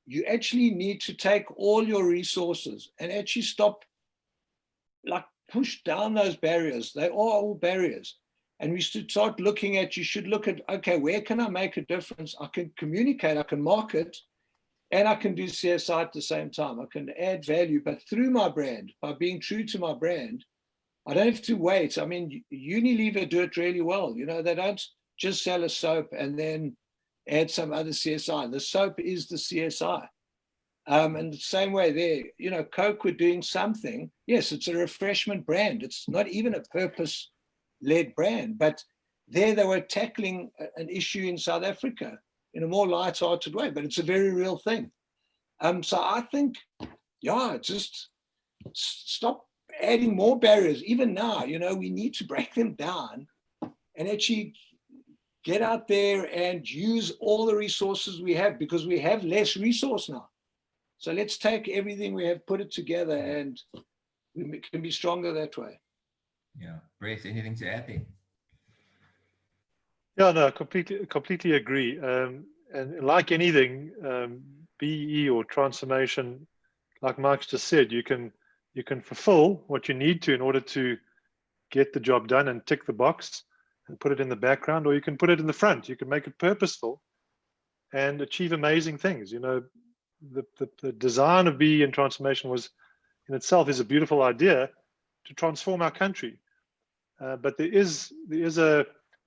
You actually need to take all your resources and actually stop, like, push down those barriers. They are all barriers. And we should start looking at, you should look at, okay, where can I make a difference? I can communicate, I can market, and I can do CSR at the same time. I can add value, but through my brand, by being true to my brand, I don't have to wait. I mean, Unilever do it really well. You know, they don't just sell a soap and then add some other CSR. The soap is the CSR. And the same way there, you know, Coke were doing something. Yes, it's a refreshment brand. It's not even a purpose-led brand, but there they were tackling an issue in South Africa in a more light-hearted way, but it's a very real thing. So I think, yeah, just stop adding more barriers. Even now, you know, we need to break them down and actually get out there and use all the resources we have, because we have less resource now. So let's take everything we have, put it together, and we can be stronger that way. Yeah. Brett, anything to add there? Yeah, no, completely agree. And like anything, BE or transformation, like Mark's just said, you can fulfill what you need to in order to get the job done and tick the box and put it in the background, or you can put it in the front. You can make it purposeful and achieve amazing things. You know, the design of BE and transformation was in itself is a beautiful idea to transform our country, but there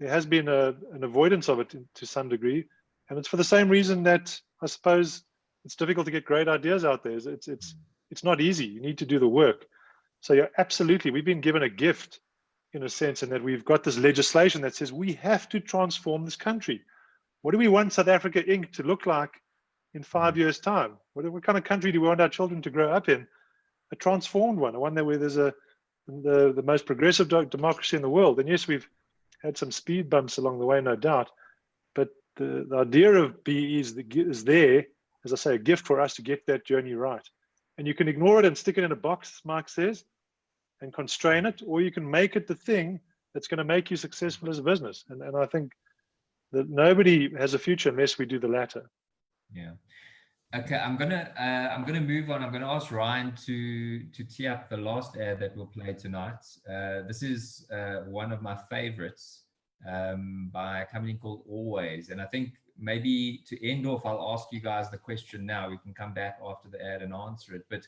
has been an avoidance of it to some degree, and it's for the same reason that I suppose it's difficult to get great ideas out there. It's not easy. You need to do the work. So you're absolutely, we've been given a gift in a sense, in that we've got this legislation that says we have to transform this country. What do we want South Africa Inc. to look like in 5 years' time? What kind of country do we want our children to grow up in? A transformed one, one where there's the most progressive democracy in the world. And yes, we've had some speed bumps along the way, no doubt. But the idea of BE is there, as I say, a gift for us to get that journey right. And you can ignore it and stick it in a box, as Mark says, and constrain it, or you can make it the thing that's going to make you successful as a business. And I think that nobody has a future unless we do the latter. Yeah. Okay, I'm gonna move on. I'm gonna ask Ryan to tee up the last ad that we'll play tonight. This is one of my favorites by a company called Always. And I think maybe to end off, I'll ask you guys the question now. We can come back after the ad and answer it. But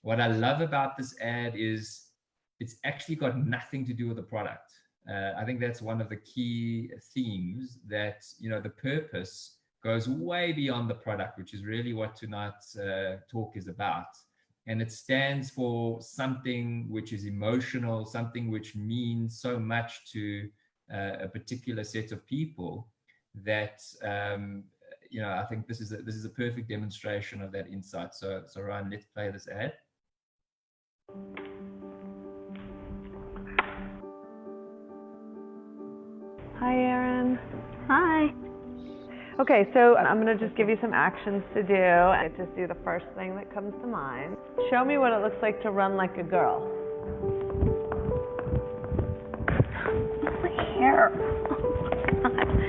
what I love about this ad is it's actually got nothing to do with the product. I think that's one of the key themes, that, you know, the purpose goes way beyond the product, which is really what tonight's talk is about. And it stands for something which is emotional, something which means so much to a particular set of people that, you know, I think this is a perfect demonstration of that insight. So Ryan, let's play this ad. Hi, Erin. Hi. Okay, so I'm going to just give you some actions to do, and just do the first thing that comes to mind. Show me what it looks like to run like a girl. My hair. Oh my God.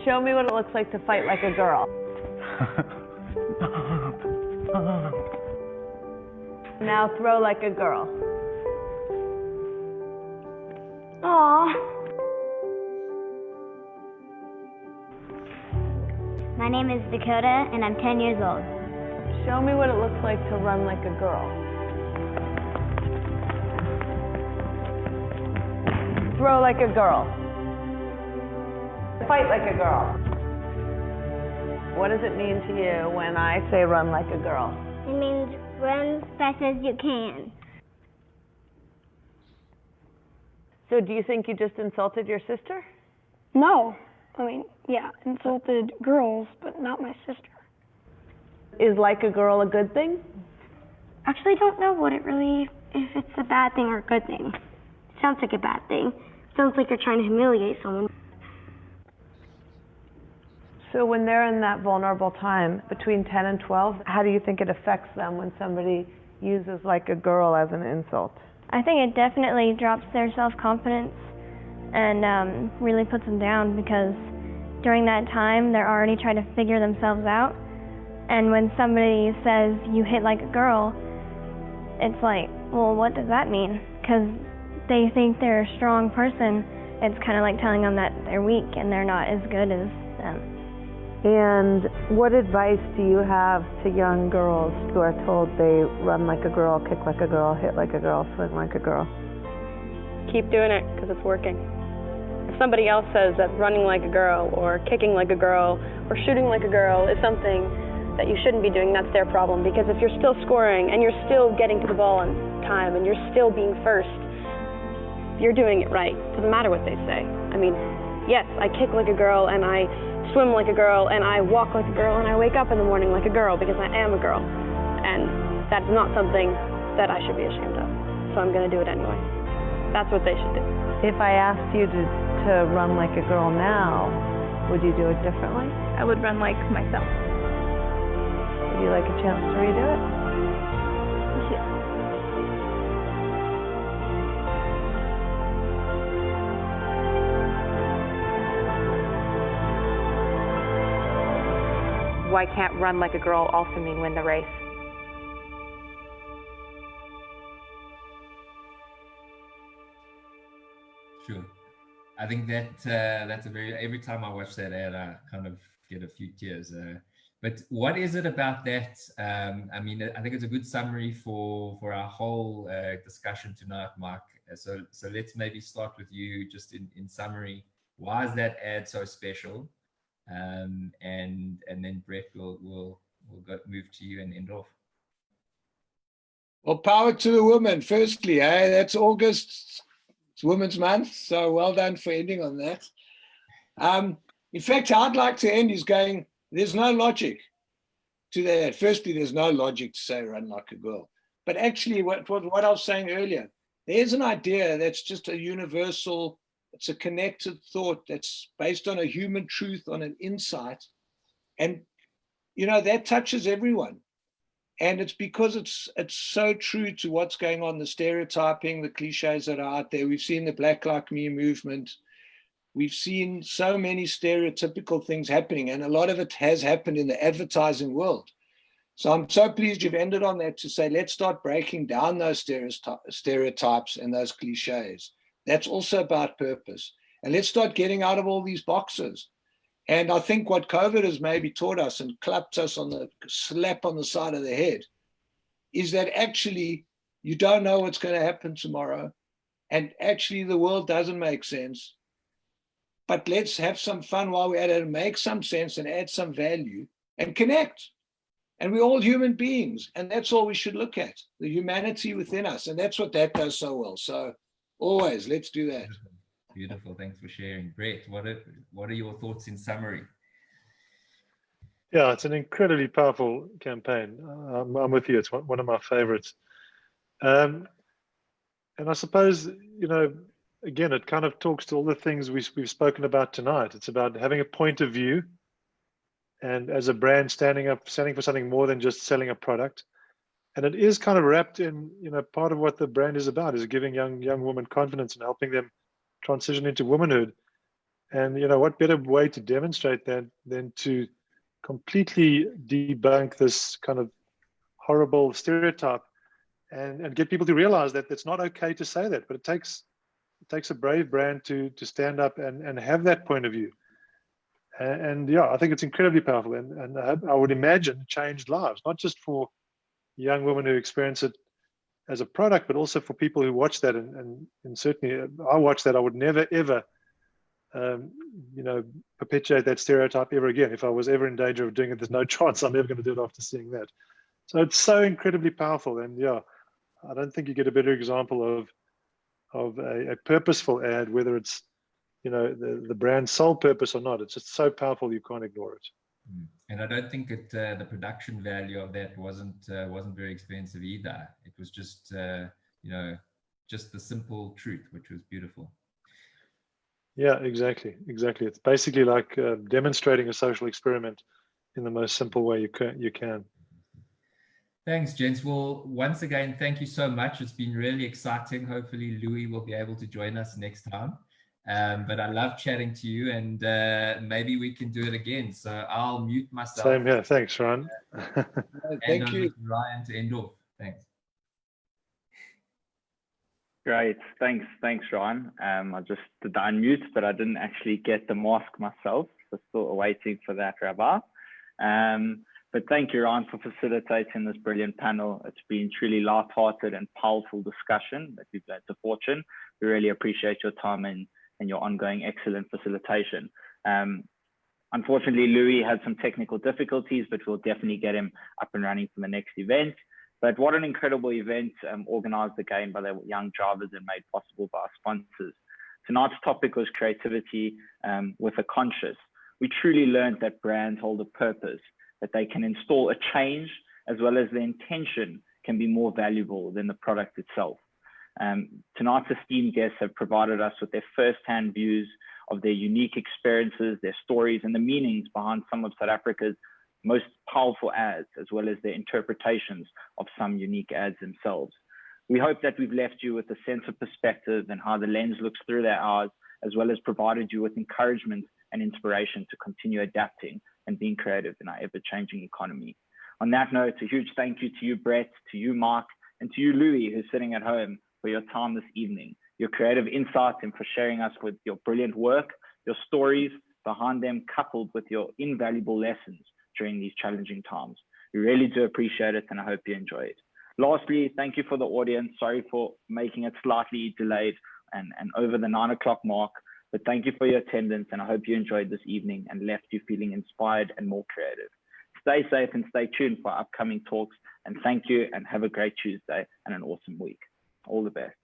Show me what it looks like to fight like a girl. Now throw like a girl. Aww. My name is Dakota, and I'm 10 years old. Show me what it looks like to run like a girl. Throw like a girl. Fight like a girl. What does it mean to you when I say run like a girl? It means run as fast as you can. So do you think you just insulted your sister? No. I mean, yeah, insulted girls, but not my sister. Is like a girl a good thing? Actually, I don't know what it really, if it's a bad thing or a good thing. It sounds like a bad thing. It sounds like you're trying to humiliate someone. So when they're in that vulnerable time between 10 and 12, how do you think it affects them when somebody uses like a girl as an insult? I think it definitely drops their self-confidence and really puts them down, because during that time they're already trying to figure themselves out, and when somebody says you hit like a girl, it's like, well, what does that mean? Because they think they're a strong person. It's kind of like telling them that they're weak and they're not as good as them. And what advice do you have to young girls who are told they run like a girl, kick like a girl, hit like a girl, swing like a girl? Keep doing it because it's working. If somebody else says that running like a girl or kicking like a girl or shooting like a girl is something that you shouldn't be doing, that's their problem. Because if you're still scoring and you're still getting to the ball on time and you're still being first, you're doing it right. Doesn't matter what they say. I mean, yes, I kick like a girl and I swim like a girl and I walk like a girl and I wake up in the morning like a girl because I am a girl. And that's not something that I should be ashamed of. So I'm going to do it anyway. That's what they should do. If I asked you to run like a girl now, would you do it differently? I would run like myself. Would you like a chance to redo it? Yeah. Why can't run like a girl also mean win the race? Sure. I think that that's a very, every time I watch that ad, I kind of get a few tears. But what is it about that? I mean, I think it's a good summary for our whole discussion tonight, Mark. So let's maybe start with you just in summary. Why is that ad so special? And then Brett will move to you and end off. Well, power to the women, firstly. That's August, it's Women's Month, so well done for ending on that. In fact, I'd like to end is going, there's no logic to that. Firstly, there's no logic to say run like a girl. But actually, what I was saying earlier, there's an idea that's just a universal, it's a connected thought that's based on a human truth, on an insight. And, you know, that touches everyone. And it's because it's so true to what's going on, the stereotyping, the cliches that are out there. We've seen the Black Like Me movement. We've seen so many stereotypical things happening, and a lot of it has happened in the advertising world. So I'm so pleased you've ended on that to say, let's start breaking down those stereotypes and those cliches. That's also about purpose. And let's start getting out of all these boxes. And I think what COVID has maybe taught us and clapped us on the slap on the side of the head is that actually you don't know what's going to happen tomorrow. And actually the world doesn't make sense. But let's have some fun while we're at it and make some sense and add some value and connect. And we're all human beings. And that's all we should look at, the humanity within us. And that's what that does so well. So always, let's do that. Beautiful. Thanks for sharing. Brett, what are your thoughts in summary? Yeah, it's an incredibly powerful campaign. I'm with you. It's one of my favorites. And I suppose, you know, again, it kind of talks to all the things we've spoken about tonight. It's about having a point of view, and as a brand standing for something more than just selling a product. And it is kind of wrapped in, you know, part of what the brand is about is giving young women confidence and helping them transition into womanhood. And what better way to demonstrate that than to completely debunk this kind of horrible stereotype and get people to realize that it's not okay to say that, but it takes a brave brand to stand up and have that point of view. And yeah, I think it's incredibly powerful, and I would imagine changed lives, not just for young women who experience it as a product, but also for people who watch that. And certainly I watch that. I would never, ever, perpetuate that stereotype ever again. If I was ever in danger of doing it, there's no chance I'm ever going to do it after seeing that. So it's so incredibly powerful. And yeah, I don't think you get a better example of a purposeful ad, whether it's, the brand's sole purpose or not. It's just so powerful, you can't ignore it. And I don't think the production value of that wasn't very expensive either. It was just just the simple truth, which was beautiful. Yeah, exactly. It's basically like demonstrating a social experiment in the most simple way you can. Thanks, gents. Well, once again, thank you so much. It's been really exciting. Hopefully Louis will be able to join us next time. But I love chatting to you, and maybe we can do it again. So I'll mute myself. Same here. Thanks, Ryan. Thank you. Ryan, to end off. Thanks. Great. Thanks, Ryan. I just did the unmute, but I didn't actually get the mask myself. So still waiting for that, Rabah. But thank you, Ryan, for facilitating this brilliant panel. It's been truly light-hearted and powerful discussion that we've had the fortune. We really appreciate your time and your ongoing excellent facilitation. Unfortunately, Louis had some technical difficulties, but we'll definitely get him up and running for the next event. But what an incredible event organized again by the young drivers and made possible by our sponsors. Tonight's topic was creativity with a conscious. We truly learned that brands hold a purpose, that they can install a change as well as the intention can be more valuable than the product itself. Tonight's esteemed guests have provided us with their first-hand views of their unique experiences, their stories, and the meanings behind some of South Africa's most powerful ads, as well as their interpretations of some unique ads themselves. We hope that we've left you with a sense of perspective and how the lens looks through their eyes, as well as provided you with encouragement and inspiration to continue adapting and being creative in our ever-changing economy. On that note, a huge thank you to you, Brett, to you, Mark, and to you, Louis, who's sitting at home, for your time this evening, your creative insights, and for sharing us with your brilliant work, your stories behind them, coupled with your invaluable lessons during these challenging times. We really do appreciate it, and I hope you enjoy it. Lastly, thank you for the audience. Sorry for making it slightly delayed and over the 9 o'clock mark, but thank you for your attendance, and I hope you enjoyed this evening and left you feeling inspired and more creative. Stay safe and stay tuned for upcoming talks, and thank you and have a great Tuesday and an awesome week. All the best.